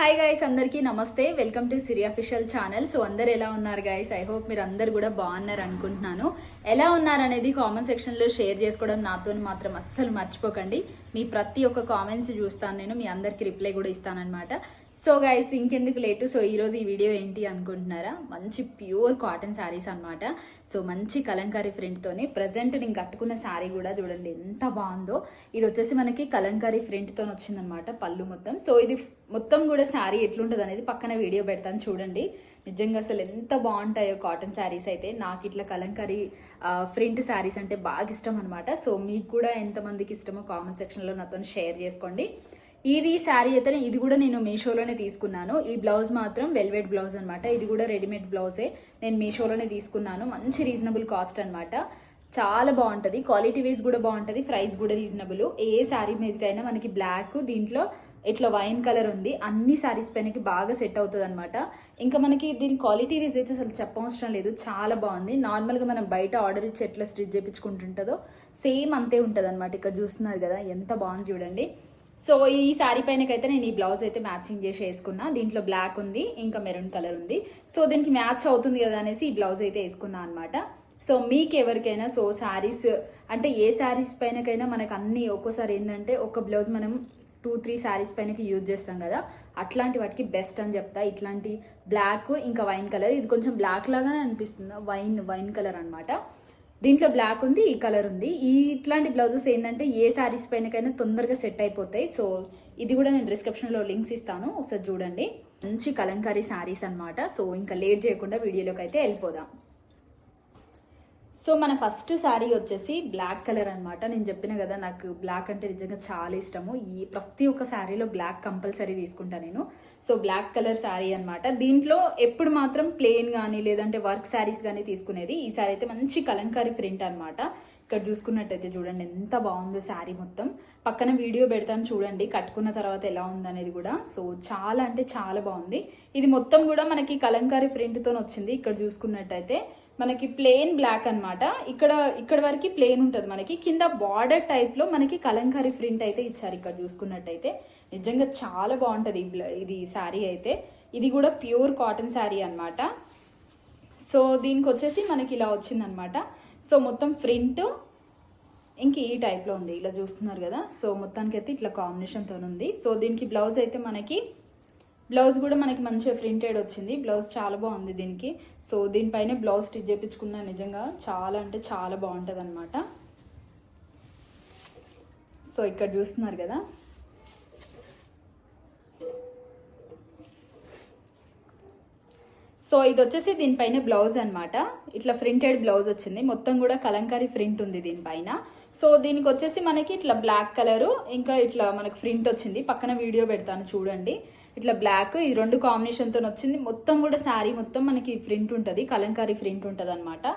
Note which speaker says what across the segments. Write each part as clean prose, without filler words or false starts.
Speaker 1: Hi guys, అందరికీ నమస్తే. Welcome to Siri official channel. So అందరు ఎలా ఉన్నారు గైస్? ఐ హోప్ మీరు అందరు కూడా బాగున్నారు అనుకుంటున్నాను. ఎలా ఉన్నారు అనేది కామెంట్ సెక్షన్లో షేర్ చేసుకోవడం నాతో మాత్రం అస్సలు మర్చిపోకండి. మీ ప్రతి ఒక్క కామెంట్స్ చూస్తాను, నేను మీ అందరికి రిప్లై కూడా ఇస్తానన్నమాట. సో గైస్, ఇంకెందుకు లేటు. సో ఈరోజు ఈ వీడియో ఏంటి అనుకుంటున్నారా? మంచి ప్యూర్ కాటన్ శారీస్ అనమాట. సో మంచి కలంకారీ ప్రింట్తోని ప్రజెంట్ నేను కట్టుకున్న శారీ కూడా చూడండి ఎంత బాగుందో. ఇది వచ్చేసి మనకి కలంకారీ ప్రింట్తో వచ్చిందనమాట పళ్ళు మొత్తం. సో ఇది మొత్తం కూడా శారీ ఎట్లుంటుంది అనేది పక్కన వీడియో పెడతాను చూడండి. నిజంగా అసలు ఎంత బాగుంటాయో కాటన్ శారీస్ అయితే. నాకు ఇట్లా కలంకారీ ప్రింట్ శారీస్ అంటే బాగా ఇష్టం అనమాట. సో మీకు కూడా ఎంతమందికి ఇష్టమో కామెంట్ సెక్షన్లో నాతో షేర్ చేసుకోండి. ఇది శారీ అయితే ఇది కూడా నేను మీషోలోనే తీసుకున్నాను. ఈ బ్లౌజ్ మాత్రం వెల్వెట్ బ్లౌజ్ అనమాట. ఇది కూడా రెడీమేడ్ బ్లౌజే, నేను మీషోలోనే తీసుకున్నాను. మంచి రీజనబుల్ కాస్ట్ అనమాట. చాలా బాగుంటుంది, క్వాలిటీ వైజ్ కూడా బాగుంటుంది, ప్రైస్ కూడా రీజనబుల్. ఏ శారీ మీదకైనా మనకి బ్లాక్, దీంట్లో ఇట్లా వైన్ కలర్ ఉంది, అన్ని శారీస్ పైనకి బాగా సెట్ అవుతుంది అనమాట. ఇంకా మనకి దీని క్వాలిటీ వైజ్ అయితే అసలు చెప్పవసరం లేదు, చాలా బాగుంది. నార్మల్గా మనం బయట ఆర్డర్ ఇచ్చి ఎట్లా స్టిచ్ చేయించుకుంటుంటుందో సేమ్ అంతే ఉంటుంది అనమాట. ఇక్కడ చూస్తున్నారు కదా ఎంత బాగుంది చూడండి. సో ఈ శారీ పైనకైతే నేను ఈ బ్లౌజ్ అయితే మ్యాచింగ్ చేసి వేసుకున్నా. దీంట్లో బ్లాక్ ఉంది, ఇంకా మెరూన్ కలర్ ఉంది. సో దీనికి మ్యాచ్ అవుతుంది కదా అనేసి ఈ బ్లౌజ్ అయితే వేసుకున్నా అనమాట. సో మీకు ఎవరికైనా సో శారీస్ అంటే ఏ శారీస్ పైనకైనా మనకు అన్ని ఒక్కోసారి ఏంటంటే ఒక బ్లౌజ్ మనం 2-3 శారీస్ పైనకి యూజ్ చేస్తాం కదా, అట్లాంటి వాటికి బెస్ట్ అని చెప్తా. ఇట్లాంటి బ్లాక్ ఇంకా వైన్ కలర్, ఇది కొంచెం బ్లాక్ లాగానే అనిపిస్తుంది, వైన్ కలర్ అనమాట. దీంట్లో బ్లాక్ ఉంది, ఈ కలర్ ఉంది. ఇట్లాంటి బ్లౌజెస్ ఏంటంటే ఏ శారీస్ పైనకైనా తొందరగా సెట్ అయిపోతాయి. సో ఇది కూడా నేను డిస్క్రిప్షన్లో లింక్స్ ఇస్తాను, ఒకసారి చూడండి. మంచి కలంకారీ శారీస్ అనమాట. సో ఇంకా లేట్ చేయకుండా వీడియోలోకి అయితే వెళ్ళిపోదాం. సో మన ఫస్ట్ శారీ వచ్చేసి బ్లాక్ కలర్ అనమాట. నేను చెప్పిన కదా నాకు బ్లాక్ అంటే నిజంగా చాలా ఇష్టము. ఈ ప్రతి ఒక్క శారీలో బ్లాక్ కంపల్సరీ తీసుకుంటా నేను. సో బ్లాక్ కలర్ శారీ అనమాట. దీంట్లో ఎప్పుడు మాత్రం ప్లెయిన్ కానీ లేదంటే వర్క్ శారీస్ కానీ తీసుకునేది. ఈ శారీ అయితే మంచి కలంకారీ ప్రింట్ అనమాట. ఇక్కడ చూసుకున్నట్టయితే చూడండి ఎంత బాగుందో శారీ మొత్తం. పక్కన వీడియో పెడతాను చూడండి కట్టుకున్న తర్వాత ఎలా ఉందనేది కూడా. సో చాలా అంటే చాలా బాగుంది. ఇది మొత్తం కూడా మనకి కలంకారీ ప్రింట్తో వచ్చింది. ఇక్కడ చూసుకున్నట్టయితే మనకి ప్లెయిన్ బ్లాక్ అనమాట. ఇక్కడ వరకు ప్లెయిన్ ఉంటుంది మనకి. కింద బార్డర్ టైప్లో మనకి కలంకారీ ప్రింట్ అయితే ఇచ్చారు. ఇక్కడ చూసుకున్నట్టయితే నిజంగా చాలా బాగుంటుంది ఇది శారీ అయితే. ఇది కూడా ప్యూర్ కాటన్ శారీ అనమాట. సో దీనికి వచ్చేసి మనకి ఇలా వచ్చిందనమాట. సో మొత్తం ప్రింట్ ఇంక ఈ టైప్లో ఉంది, ఇలా చూస్తున్నారు కదా. సో మొత్తానికి అయితే ఇట్లా కాంబినేషన్తో ఉంది. సో దీనికి బ్లౌజ్ అయితే బ్లౌజ్ కూడా మనకి మంచిగా ప్రింటెడ్ వచ్చింది. బ్లౌజ్ చాలా బాగుంది దీనికి. సో దీనిపైన బ్లౌజ్ స్టిచ్ చేయించుకున్నా నిజంగా చాలా అంటే చాలా బాగుంటుంది అనమాట. సో ఇక్కడ చూస్తున్నారు కదా. సో ఇది వచ్చేసి దీనిపైన బ్లౌజ్ అనమాట. ఇట్లా ప్రింటెడ్ బ్లౌజ్ వచ్చింది, మొత్తం కూడా కలంకారీ ప్రింట్ ఉంది దీనిపైన. సో దీనికి వచ్చేసి మనకి ఇట్లా బ్లాక్ కలరు ఇంకా ఇట్లా మనకి ప్రింట్ వచ్చింది. పక్కన వీడియో పెడతాను చూడండి. ఇట్లా బ్లాక్ ఈ రెండు కాంబినేషన్తో వచ్చింది. మొత్తం కూడా శారీ మొత్తం మనకి ప్రింట్ ఉంటుంది, కలంకారీ ప్రింట్ ఉంటుంది అనమాట.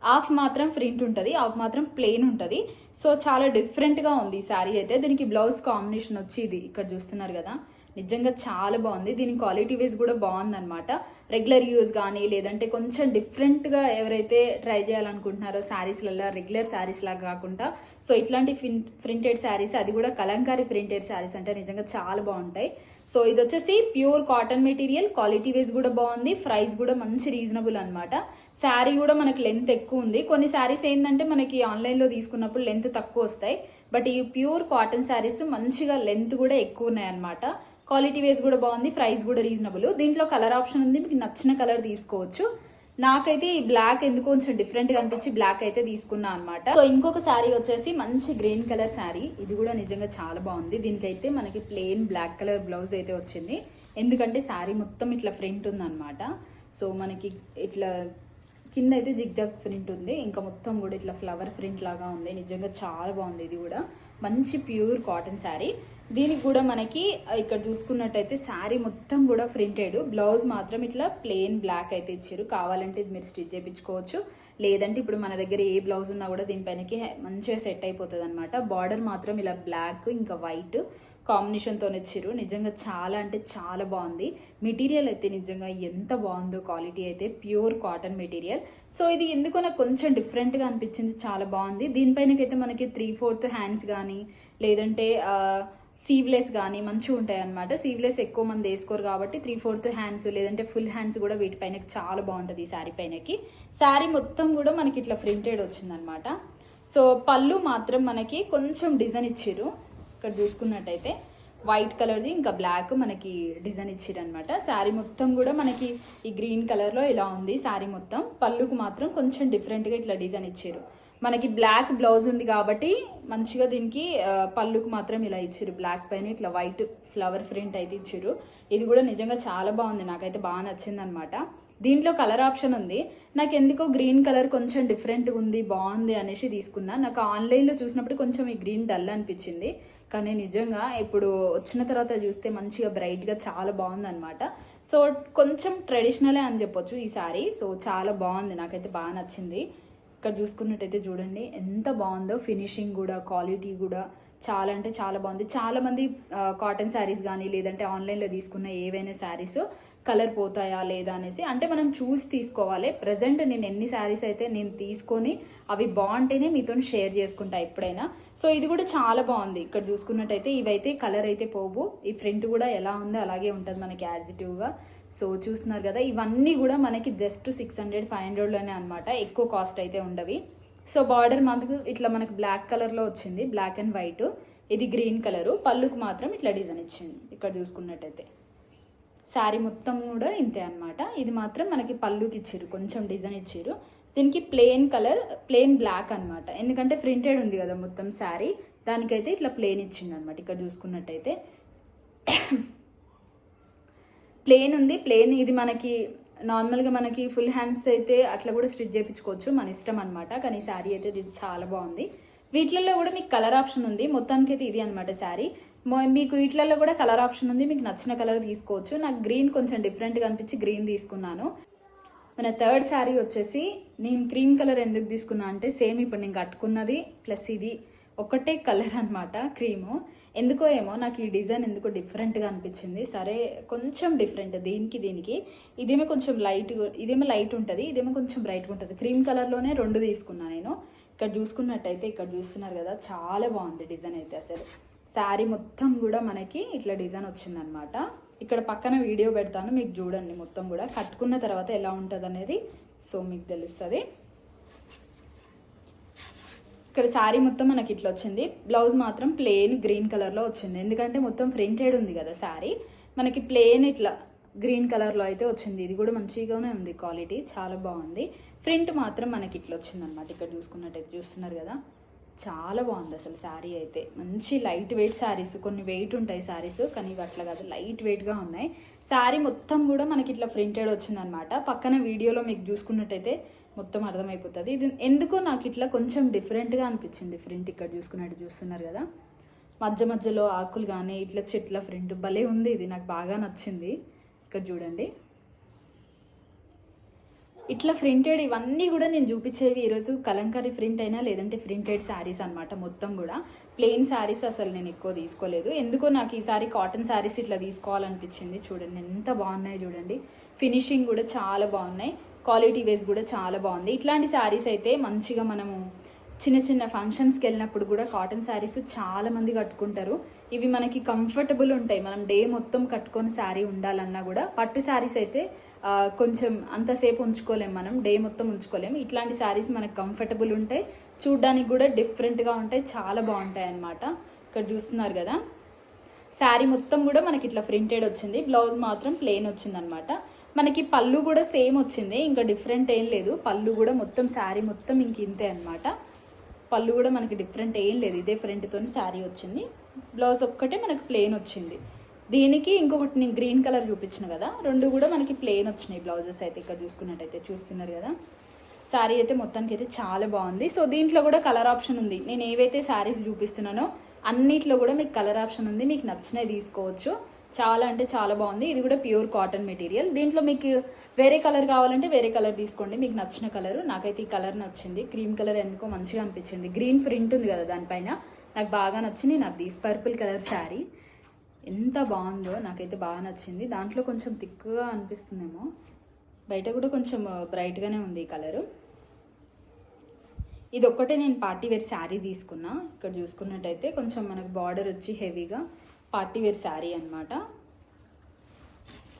Speaker 1: హాఫ్ మాత్రం ప్రింట్ ఉంటుంది, హాఫ్ మాత్రం ప్లెయిన్ ఉంటుంది. సో చాలా డిఫరెంట్గా ఉంది ఈ శారీ అయితే. దీనికి బ్లౌజ్ కాంబినేషన్ వచ్చి ఇది ఇక్కడ చూస్తున్నారు కదా. నిజంగా చాలా బాగుంది. దీని క్వాలిటీ వైజ్ కూడా బాగుందన్నమాట. రెగ్యులర్ యూజ్ కానీ లేదంటే కొంచెం డిఫరెంట్గా ఎవరైతే ట్రై చేయాలనుకుంటున్నారో శారీస్లలో రెగ్యులర్ శారీస్ లాగా కాకుండా సో ఇట్లాంటి ప్రింటెడ్ శారీస్, అది కూడా కలంకారీ ప్రింటెడ్ శారీస్ అంటే నిజంగా చాలా బాగుంటాయి. సో ఇది వచ్చేసి pure cotton material, quality wise కూడా బాగుంది, ప్రైస్ కూడా మంచి రీజనబుల్ అనమాట. శారీ కూడా మనకి లెంత్ ఎక్కువ ఉంది. కొన్ని శారీస్ ఏంటంటే మనకి ఆన్లైన్లో తీసుకున్నప్పుడు లెంత్ తక్కువ వస్తాయి, బట్ ఈ ప్యూర్ కాటన్ శారీస్ మంచిగా లెంత్ కూడా ఎక్కువ ఉన్నాయి అనమాట. క్వాలిటీ వైజ్ కూడా బాగుంది, ప్రైస్ కూడా రీజనబుల్. దీంట్లో కలర్ ఆప్షన్ ఉంది, మీకు నచ్చిన కలర్ తీసుకోవచ్చు. నాకైతే ఈ బ్లాక్ ఎందుకు కొంచెం డిఫరెంట్గా అనిపించి బ్లాక్ అయితే తీసుకున్నా అనమాట. సో ఇంకొక శారీ వచ్చేసి మంచి గ్రీన్ కలర్ శారీ. ఇది కూడా నిజంగా చాలా బాగుంది. దీనికైతే మనకి ప్లెయిన్ బ్లాక్ కలర్ బ్లౌజ్ అయితే వచ్చింది, ఎందుకంటే శారీ మొత్తం ఇట్లా ప్రింట్ ఉందన్నమాట. సో మనకి ఇట్లా కింద అయితే జిగ్జాగ్ ప్రింట్ ఉంది, ఇంకా మొత్తం కూడా ఇట్లా ఫ్లవర్ ప్రింట్ లాగా ఉంది. నిజంగా చాలా బాగుంది. ఇది కూడా మంచి ప్యూర్ కాటన్ శారీ. దీనికి కూడా మనకి ఇక్కడ చూసుకున్నట్టయితే శారీ మొత్తం కూడా ప్రింటెడ్, బ్లౌజ్ మాత్రం ఇట్లా ప్లెయిన్ బ్లాక్ అయితే ఇచ్చారు. కావాలంటే ఇది మీరు స్టిచ్ చేయించుకోవచ్చు, లేదంటే ఇప్పుడు మన దగ్గర ఏ బ్లౌజ్ ఉన్నా కూడా దీనిపైనకి మంచిగా సెట్ అయిపోతుంది అనమాట. బార్డర్ మాత్రం ఇలా బ్లాక్ ఇంకా వైట్ కాంబినేషన్తో ఇచ్చారు. నిజంగా చాలా అంటే చాలా బాగుంది. మెటీరియల్ అయితే నిజంగా ఎంత బాగుందో, క్వాలిటీ అయితే ప్యూర్ కాటన్ మెటీరియల్. సో ఇది ఎందుకో నాకు కొంచెం డిఫరెంట్గా అనిపించింది, చాలా బాగుంది. దీనిపైనకైతే మనకి 3/4 హ్యాండ్స్ కానీ లేదంటే సీవ్లెస్ కానీ మంచిగా ఉంటాయి అనమాట. సీవ్లెస్ ఎక్కువ మంది వేసుకోరు కాబట్టి 3/4 హ్యాండ్స్ లేదంటే ఫుల్ హ్యాండ్స్ కూడా వీటిపైన చాలా బాగుంటుంది ఈ శారీ పైనకి. శారీ మొత్తం కూడా మనకి ఇట్లా ప్రింటెడ్ వచ్చిందనమాట. సో పళ్ళు మాత్రం మనకి కొంచెం డిజైన్ ఇచ్చిర్రు. ఇక్కడ చూసుకున్నట్టయితే వైట్ కలర్ది ఇంకా బ్లాక్ మనకి డిజైన్ ఇచ్చిర్రు అనమాట. శారీ మొత్తం కూడా మనకి ఈ గ్రీన్ కలర్లో ఇలా ఉంది శారీ మొత్తం. పళ్ళుకు మాత్రం కొంచెం డిఫరెంట్గా ఇట్లా డిజైన్ ఇచ్చారు. మనకి బ్లాక్ బ్లౌజ్ ఉంది కాబట్టి మంచిగా దీనికి పళ్ళుకు మాత్రం ఇలా ఇచ్చారు. బ్లాక్ పైన ఇట్లా వైట్ ఫ్లవర్ ప్రింట్ అయితే ఇచ్చారు. ఇది కూడా నిజంగా చాలా బాగుంది, నాకైతే బాగా నచ్చింది అనమాట. దీంట్లో కలర్ ఆప్షన్ ఉంది. నాకు ఎందుకో గ్రీన్ కలర్ కొంచెం డిఫరెంట్గా ఉంది, బాగుంది అనేసి తీసుకున్నా. నాకు ఆన్లైన్లో చూసినప్పుడు కొంచెం ఈ గ్రీన్ డల్ అనిపించింది, కానీ నిజంగా ఇప్పుడు వచ్చిన తర్వాత చూస్తే మంచిగా బ్రైట్గా చాలా బాగుంది అనమాట. సో కొంచెం ట్రెడిషనలే అని చెప్పొచ్చు ఈ శారీ. సో చాలా బాగుంది, నాకైతే బాగా నచ్చింది. ఇక్కడ చూసుకున్నట్టయితే చూడండి ఎంత బాగుందో, ఫినిషింగ్ కూడా క్వాలిటీ కూడా చాలా అంటే చాలా బాగుంది. చాలామంది కాటన్ శారీస్ కానీ లేదంటే ఆన్లైన్లో తీసుకున్న ఏవైనా శారీస్ కలర్ పోతాయా లేదా అనేసి అంటే మనం చూసి తీసుకోవాలి. ప్రజెంట్ నేను ఎన్ని శారీస్ అయితే నేను తీసుకొని అవి బాగుంటేనే మీతో షేర్ చేసుకుంటా ఎప్పుడైనా. సో ఇది కూడా చాలా బాగుంది. ఇక్కడ చూసుకున్నట్టయితే ఇవైతే కలర్ అయితే పోవు. ఈ ఫ్రంట్ కూడా ఎలా ఉందో అలాగే ఉంటుంది మనకి యాజ్ ఇట్ గా. సో చూస్తున్నారు కదా, ఇవన్నీ కూడా మనకి జస్ట్ 600-500లోనే అనమాట, ఎక్కువ కాస్ట్ అయితే ఉండవి. సో బార్డర్ మనకు ఇట్లా మనకు బ్లాక్ కలర్లో వచ్చింది, బ్లాక్ అండ్ వైట్. ఇది గ్రీన్ కలరు. పళ్ళుకు మాత్రం ఇట్లా డిజైన్ ఇచ్చింది. ఇక్కడ చూసుకున్నట్టయితే శారీ మొత్తం కూడా ఇంతే అనమాట. ఇది మాత్రం మనకి పళ్ళుకి ఇచ్చారు, కొంచెం డిజైన్ ఇచ్చారు. దీనికి ప్లెయిన్ కలర్, ప్లెయిన్ బ్లాక్ అనమాట, ఎందుకంటే ప్రింటెడ్ ఉంది కదా మొత్తం శారీ, దానికైతే ఇట్లా ప్లెయిన్ ఇచ్చింది అనమాట. ఇక్కడ చూసుకున్నట్టయితే ప్లెయిన్ ఉంది. ప్లెయిన్ ఇది మనకి నార్మల్గా మనకి ఫుల్ హ్యాండ్స్ అయితే అట్లా కూడా స్టిచ్ చేయించుకోవచ్చు, మన ఇష్టం అనమాట. కానీ శారీ అయితే ఇది చాలా బాగుంది. వీటిలలో కూడా మీకు కలర్ ఆప్షన్ ఉంది. మొత్తానికి అయితే ఇది అనమాట శారీ. మీకు వీటిలలో కూడా కలర్ ఆప్షన్ ఉంది, మీకు నచ్చిన కలర్ తీసుకోవచ్చు. నాకు గ్రీన్ కొంచెం డిఫరెంట్గా అనిపించి గ్రీన్ తీసుకున్నాను. మన థర్డ్ శారీ వచ్చేసి నేను క్రీమ్ కలర్ ఎందుకు తీసుకున్నా అంటే సేమ్ ఇప్పుడు నేను కట్టుకున్నది ప్లస్ ఇది ఒకటే కలర్ అనమాట, క్రీము. ఎందుకో ఏమో నాకు ఈ డిజైన్ ఎందుకో డిఫరెంట్గా అనిపించింది. సరే కొంచెం డిఫరెంట్ దీనికి. ఇదేమో కొంచెం లైట్, ఇదేమో లైట్ ఉంటుంది, ఇదేమో కొంచెం బ్రైట్గా ఉంటుంది. క్రీమ్ కలర్లోనే రెండు తీసుకున్నాను నేను. ఇక్కడ చూసుకున్నట్టయితే ఇక్కడ చూస్తున్నారు కదా, చాలా బాగుంది డిజైన్ అయితే. అసలు శారీ మొత్తం కూడా మనకి ఇట్లా డిజైన్ వచ్చిందనమాట. ఇక్కడ పక్కన వీడియో పెడతాను, మీకు చూడండి మొత్తం కూడా కట్టుకున్న తర్వాత ఎలా ఉంటుంది అనేది. సో మీకు తెలుస్తుంది. ఇక్కడ శారీ మొత్తం మనకి ఇట్లా వచ్చింది. బ్లౌజ్ మాత్రం ప్లెయిన్ గ్రీన్ కలర్లో వచ్చింది, ఎందుకంటే మొత్తం ప్రింటెడ్ ఉంది కదా శారీ. మనకి ప్లెయిన్ ఇట్లా గ్రీన్ కలర్లో అయితే వచ్చింది. ఇది కూడా మంచిగానే ఉంది, క్వాలిటీ చాలా బాగుంది. ప్రింట్ మాత్రం మనకి ఇట్లా వచ్చింది అనమాట. ఇక్కడ చూసుకున్నట్టయితే చూస్తున్నారు కదా, చాలా బాగుంది అసలు శారీ అయితే. మంచి లైట్ వెయిట్ శారీస్, కొన్ని వెయిట్ ఉంటాయి శారీస్, కానీ ఇవి అట్లా కాదు, లైట్ వెయిట్గా ఉన్నాయి. శారీ మొత్తం కూడా మనకి ఇట్లా ప్రింటెడ్ వచ్చిందనమాట. పక్కన వీడియోలో మీకు చూసుకున్నట్టయితే మొత్తం అర్థమైపోతుంది. ఇది ఎందుకో నాకు ఇట్లా కొంచెం డిఫరెంట్గా అనిపించింది ప్రింట్. ఇక్కడ చూస్తున్నారు కదా, మధ్య మధ్యలో ఆకులు కానీ ఇట్లా చెట్ల ప్రింట్ భలే ఉంది. ఇది నాకు బాగా నచ్చింది. ఇక్కడ చూడండి ఇట్లా ప్రింటెడ్. ఇవన్నీ కూడా నేను చూపించేవి ఈరోజు కలంకారీ ప్రింట్ అయినా లేదంటే ప్రింటెడ్ శారీస్ అనమాట. మొత్తం కూడా ప్లెయిన్ శారీస్ అసలు నేను ఎక్కువ తీసుకోలేదు. ఎందుకో నాకు ఈసారి కాటన్ శారీస్ ఇట్లా తీసుకోవాలనిపించింది. చూడండి ఎంత బాగున్నాయి, చూడండి ఫినిషింగ్ కూడా చాలా బాగున్నాయి, క్వాలిటీ వైజ్ కూడా చాలా బాగుంది. ఇట్లాంటి శారీస్ అయితే మంచిగా మనము చిన్న చిన్న ఫంక్షన్స్కి వెళ్ళినప్పుడు కూడా కాటన్ శారీస్ చాలా మంది కట్టుకుంటారు. ఇవి మనకి కంఫర్టబుల్ ఉంటాయి. మనం డే మొత్తం కట్టుకొని శారీ ఉండాలన్నా కూడా. పట్టు శారీస్ అయితే కొంచెం అంతసేపు ఉంచుకోలేము, మనం డే మొత్తం ఉంచుకోలేము. ఇట్లాంటి శారీస్ మనకు కంఫర్టబుల్ ఉంటాయి, చూడ్డానికి కూడా డిఫరెంట్గా ఉంటాయి, చాలా బాగుంటాయి అన్నమాట. ఇక్కడ చూస్తున్నారు కదా, శారీ మొత్తం కూడా మనకి ఇట్లా ప్రింటెడ్ వచ్చింది. బ్లౌజ్ మాత్రం ప్లెయిన్ వచ్చిందనమాట. మనకి పళ్ళు కూడా సేమ్ వచ్చింది, ఇంకా డిఫరెంట్ ఏం లేదు. పళ్ళు కూడా మొత్తం శారీ మొత్తం ఇంక ఇంతే అనమాట. పళ్ళు కూడా మనకి డిఫరెంట్ ఏం లేదు, ఇదే ఫ్రంట్తో శారీ వచ్చింది. బ్లౌజ్ ఒక్కటే మనకి ప్లెయిన్ వచ్చింది. దీనికి ఇంకొకటి నేను గ్రీన్ కలర్ చూపించిన కదా, రెండు కూడా మనకి ప్లెయిన్ వచ్చినాయి బ్లౌజెస్ అయితే. ఇక్కడ చూసుకున్నట్టయితే చూస్తున్నారు కదా, శారీ అయితే మొత్తానికి అయితే చాలా బాగుంది. సో దీంట్లో కూడా కలర్ ఆప్షన్ ఉంది. నేను ఏవైతే శారీస్ చూపిస్తున్నానో అన్నిట్లో కూడా మీకు కలర్ ఆప్షన్ ఉంది, మీకు నచ్చినవి తీసుకోవచ్చు. చాలా అంటే చాలా బాగుంది. ఇది కూడా ప్యూర్ కాటన్ మెటీరియల్. దీంట్లో మీకు వేరే కలర్ కావాలంటే వేరే కలర్ తీసుకోండి, మీకు నచ్చిన కలర్. నాకైతే ఈ కలర్ నచ్చింది, క్రీమ్ కలర్ ఎందుకో మంచిగా అనిపించింది. గ్రీన్ ప్రింట్ ఉంది కదా దానిపైన, నాకు బాగా నచ్చింది. నాకు తీసి పర్పుల్ కలర్ శారీ ఎంత బాగుందో, నాకైతే బాగా నచ్చింది. దాంట్లో కొంచెం థిక్గా అనిపిస్తుందేమో, బయట కూడా కొంచెం బ్రైట్గానే ఉంది ఈ కలరు. ఇది ఒక్కటే నేను పార్టీ వేర్ శారీ తీసుకున్నా. ఇక్కడ చూసుకున్నట్టయితే కొంచెం మనకు బార్డర్ వచ్చి హెవీగా పార్టీ వేర్ శారీ అనమాట.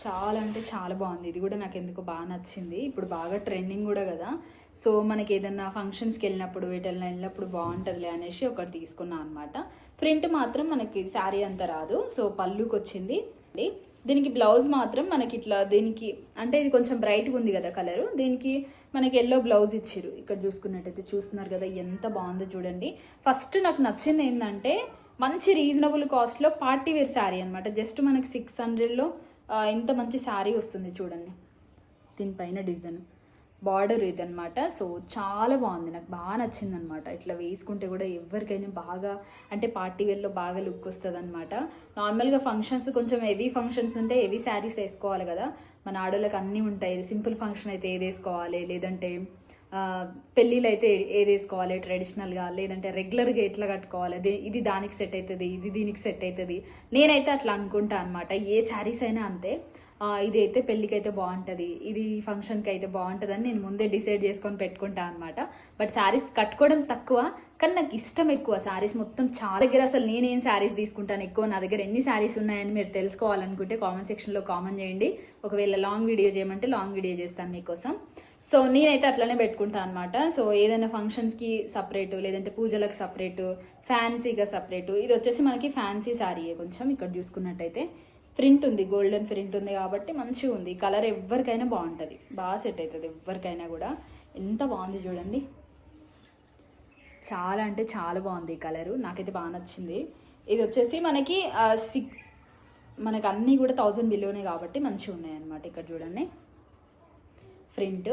Speaker 1: చాలా అంటే చాలా బాగుంది. ఇది కూడా నాకు ఎందుకో బాగా నచ్చింది. ఇప్పుడు బాగా ట్రెండింగ్ కూడా కదా, సో మనకి ఏదన్నా ఫంక్షన్స్కి వెళ్ళినప్పుడు వీటిల్లో వెళ్ళినప్పుడు బాగుంటుందిలే అనేసి ఒకటి తీసుకున్నాను అనమాట. ప్రింట్ మాత్రం మనకి శారీ అంతా రాదు, సో పళ్ళుకి వచ్చింది. దీనికి బ్లౌజ్ మాత్రం మనకి ఇట్లా, దీనికి అంటే ఇది కొంచెం బ్రైట్గా ఉంది కదా కలరు, దీనికి మనకి ఎల్లో బ్లౌజ్ ఇచ్చిర్రు. ఇక్కడ చూసుకున్నట్టయితే చూస్తున్నారు కదా ఎంత బాగుందో చూడండి. ఫస్ట్ నాకు నచ్చింది ఏంటంటే మంచి రీజనబుల్ కాస్ట్లో పార్టీ వేర్ శారీ అనమాట. జస్ట్ మనకి 600లో ఇంత మంచి శారీ వస్తుంది చూడండి. దీనిపైన డిజైన్ బార్డర్ ఇదనమాట. సో చాలా బాగుంది, నాకు బాగా నచ్చింది అనమాట. ఇట్లా వేసుకుంటే కూడా ఎవరికైనా బాగా అంటే పార్టీ వేర్లో బాగా లుక్ వస్తుంది అనమాట. నార్మల్గా ఫంక్షన్స్ కొంచెం హెవీ ఫంక్షన్స్ ఉంటే హెవీ శారీస్ వేసుకోవాలి కదా, మన ఆడోళ్ళకి అన్నీ ఉంటాయి. సింపుల్ ఫంక్షన్ అయితే ఏది వేసుకోవాలి, లేదంటే పెళ్ళిళ్ళు అయితే ఏది వేసుకోవాలి ట్రెడిషనల్గా, లేదంటే రెగ్యులర్గా ఎట్లా కట్టుకోవాలి, ఇది దానికి సెట్ అవుతుంది, ఇది దీనికి సెట్ అవుతుంది. నేనైతే అట్లా అనుకుంటా అనమాట. ఏ శారీస్ అయినా అంతే, ఇది అయితే పెళ్ళికి అయితే బాగుంటుంది, ఇది ఫంక్షన్కి అయితే బాగుంటుంది అని నేను ముందే డిసైడ్ చేసుకొని పెట్టుకుంటా అనమాట. బట్ శారీస్ కట్టుకోవడం తక్కువ, కానీ నాకు ఇష్టం ఎక్కువ శారీస్ మొత్తం. చాలా దగ్గర అసలు నేనేం శారీస్ తీసుకుంటాను ఎక్కువ, నా దగ్గర ఎన్ని శారీస్ ఉన్నాయని మీరు తెలుసుకోవాలనుకుంటే కామెంట్ సెక్షన్లో కామెంట్ చేయండి. ఒకవేళ లాంగ్ వీడియో చేయమంటే లాంగ్ వీడియో చేస్తాను మీకోసం. సో నేనైతే అట్లనే పెట్టుకుంటాను అనమాట. సో ఏదైనా ఫంక్షన్స్కి సపరేటు, లేదంటే పూజలకు సపరేటు, ఫ్యాన్సీగా సపరేటు. ఇది వచ్చేసి మనకి ఫ్యాన్సీ శారీయే. కొంచెం ఇక్కడ చూసుకున్నట్టయితే ప్రింట్ ఉంది, గోల్డెన్ ప్రింట్ ఉంది కాబట్టి మంచిగా ఉంది. కలర్ ఎవరికైనా బాగుంటుంది, బాగా సెట్ అవుతుంది ఎవరికైనా కూడా. ఎంత బాగుంది చూడండి, చాలా అంటే చాలా బాగుంది ఈ కలరు, నాకైతే బాగా నచ్చింది. ఇది వచ్చేసి మనకి 6 మనకి అన్నీ కూడా 1000 బిలోనే కాబట్టి మంచిగా ఉన్నాయి అన్నమాట. ఇక్కడ చూడండి ప్రింట్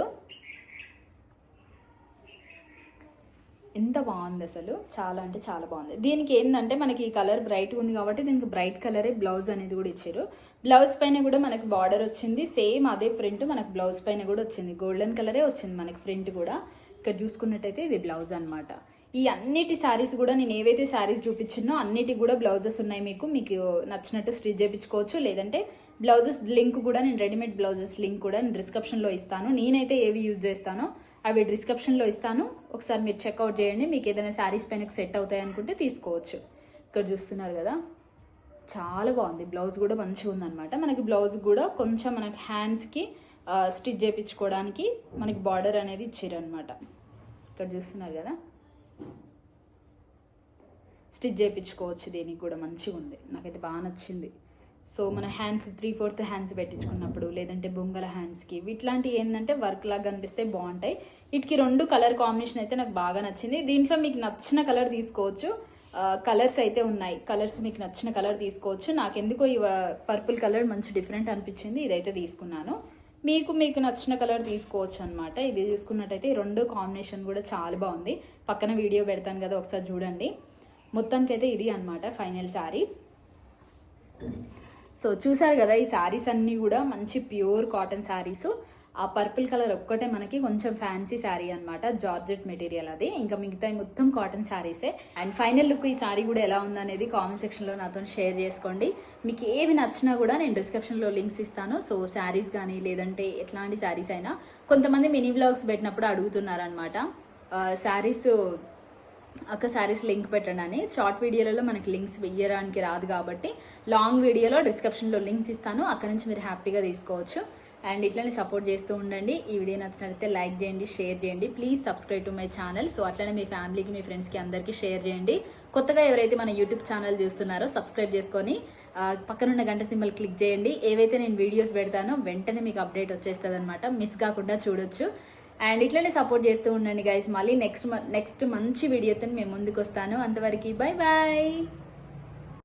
Speaker 1: ఎంత బాగుంది అసలు, చాలా అంటే చాలా బాగుంది. దీనికి ఏంటంటే మనకి ఈ కలర్ బ్రైట్గా ఉంది కాబట్టి దీనికి బ్రైట్ కలరే బ్లౌజ్ అనేది కూడా ఇచ్చారు. బ్లౌజ్ పైన కూడా మనకి బార్డర్ వచ్చింది, సేమ్ అదే ప్రింట్ మనకి బ్లౌజ్ పైన కూడా వచ్చింది, గోల్డెన్ కలరే వచ్చింది మనకి ప్రింట్ కూడా. ఇక్కడ చూసుకున్నట్టయితే ఇది బ్లౌజ్ అనమాట. ఈ అన్నిటి శారీస్ కూడా నేను ఏవైతే శారీస్ చూపించినో అన్నిటికి కూడా బ్లౌజెస్ ఉన్నాయి. మీకు నచ్చినట్టు స్టిచ్ చేయించుకోవచ్చు, లేదంటే బ్లౌజెస్ లింక్ కూడా నేను రెడీమేడ్ బ్లౌజెస్ లింక్ కూడా నేను డిస్క్రిప్షన్లో ఇస్తాను. నేనైతే ఏవి యూజ్ చేస్తానో అవి డిస్క్రిప్షన్లో ఇస్తాను, ఒకసారి మీరు చెక్అవుట్ చేయండి. మీకు ఏదైనా శారీస్ పైన సెట్ అవుతాయి అనుకుంటే తీసుకోవచ్చు. ఇక్కడ చూస్తున్నారు కదా చాలా బాగుంది, బ్లౌజ్ కూడా మంచిగా ఉందన్నమాట. మనకి బ్లౌజ్ కూడా కొంచెం మనకి హ్యాండ్స్కి స్టిచ్ చేయించుకోవడానికి మనకి బార్డర్ అనేది ఇచ్చారు అనమాట. ఇక్కడ చూస్తున్నారు కదా స్టిచ్ చేయించుకోవచ్చు, దీనికి కూడా మంచిగా ఉంది, నాకైతే బాగా నచ్చింది. సో మన హ్యాండ్స్ 3/4 హ్యాండ్స్ పెట్టించుకున్నప్పుడు, లేదంటే బొంగల హ్యాండ్స్కి ఇట్లాంటివి ఏంటంటే వర్క్ లాగా కనిపిస్తే బాగుంటాయి. వీటికి 2 కలర్ కాంబినేషన్ అయితే నాకు బాగా నచ్చింది. దీంట్లో మీకు నచ్చిన కలర్ తీసుకోవచ్చు, కలర్స్ అయితే ఉన్నాయి, కలర్స్ మీకు నచ్చిన కలర్ తీసుకోవచ్చు. నాకు ఎందుకో ఈ పర్పుల్ కలర్ మంచి డిఫరెంట్ అనిపించింది, ఇదైతే తీసుకున్నాను. మీకు నచ్చిన కలర్ తీసుకోవచ్చు అనమాట. ఇది చూసుకున్నట్టయితే 2 కాంబినేషన్ కూడా చాలా బాగుంది. పక్కన వీడియో పెడతాను కదా ఒకసారి చూడండి. మొత్తానికైతే ఇది అనమాట ఫైనల్ శారీ. సో చూసారు కదా ఈ శారీస్ అన్నీ కూడా మంచి ప్యూర్ కాటన్ శారీస్. ఆ పర్పుల్ కలర్ ఒక్కటే మనకి కొంచెం ఫ్యాన్సీ శారీ అనమాట, జార్జెట్ మెటీరియల్ అది. ఇంకా మిగతా మొత్తం కాటన్ శారీసే. అండ్ ఫైనల్ లుక్ ఈ శారీ కూడా ఎలా ఉందనేది కామెంట్ సెక్షన్లో నాతో షేర్ చేసుకోండి. మీకు ఏవి నచ్చినా కూడా నేను డిస్క్రిప్షన్లో లింక్స్ ఇస్తాను. సో శారీస్ కానీ లేదంటే ఎట్లాంటి శారీస్ అయినా, కొంతమంది మినీ వ్లాగ్స్ పెట్టినప్పుడు అడుగుతున్నారనమాట శారీస్ అక్క శారీస్ లింక్ పెట్టండి అని. షార్ట్ వీడియోలలో మనకి లింక్స్ వెయ్యడానికి రాదు కాబట్టి లాంగ్ వీడియోలో డిస్క్రిప్షన్లో లింక్స్ ఇస్తాను, అక్కడ నుంచి మీరు హ్యాపీగా తీసుకోవచ్చు. అండ్ ఇట్లనే సపోర్ట్ చేస్తూ ఉండండి. ఈ వీడియో నచ్చినట్లయితే లైక్ చేయండి, షేర్ చేయండి. Please subscribe to my channel. So అట్లనే మీ ఫ్యామిలీకి మీ ఫ్రెండ్స్కి అందరికీ షేర్ చేయండి. కొత్తగా ఎవరైతే మన యూట్యూబ్ ఛానల్ చూస్తున్నారో సబ్స్క్రైబ్ చేసుకొని పక్కనున్న గంట సింబల్ క్లిక్ చేయండి. ఏవైతే నేను వీడియోస్ పెడతానో వెంటనే మీకు అప్డేట్ వచ్చేస్తుంది అనమాట, మిస్ కాకుండా చూడొచ్చు. అండ్ ఇట్లనే సపోర్ట్ చేస్తూ ఉండండి గైస్. మళ్ళీ నెక్స్ట్ మంచి వీడియోతో మేము ముందుకు వస్తాను. అంతవరకు బై బాయ్.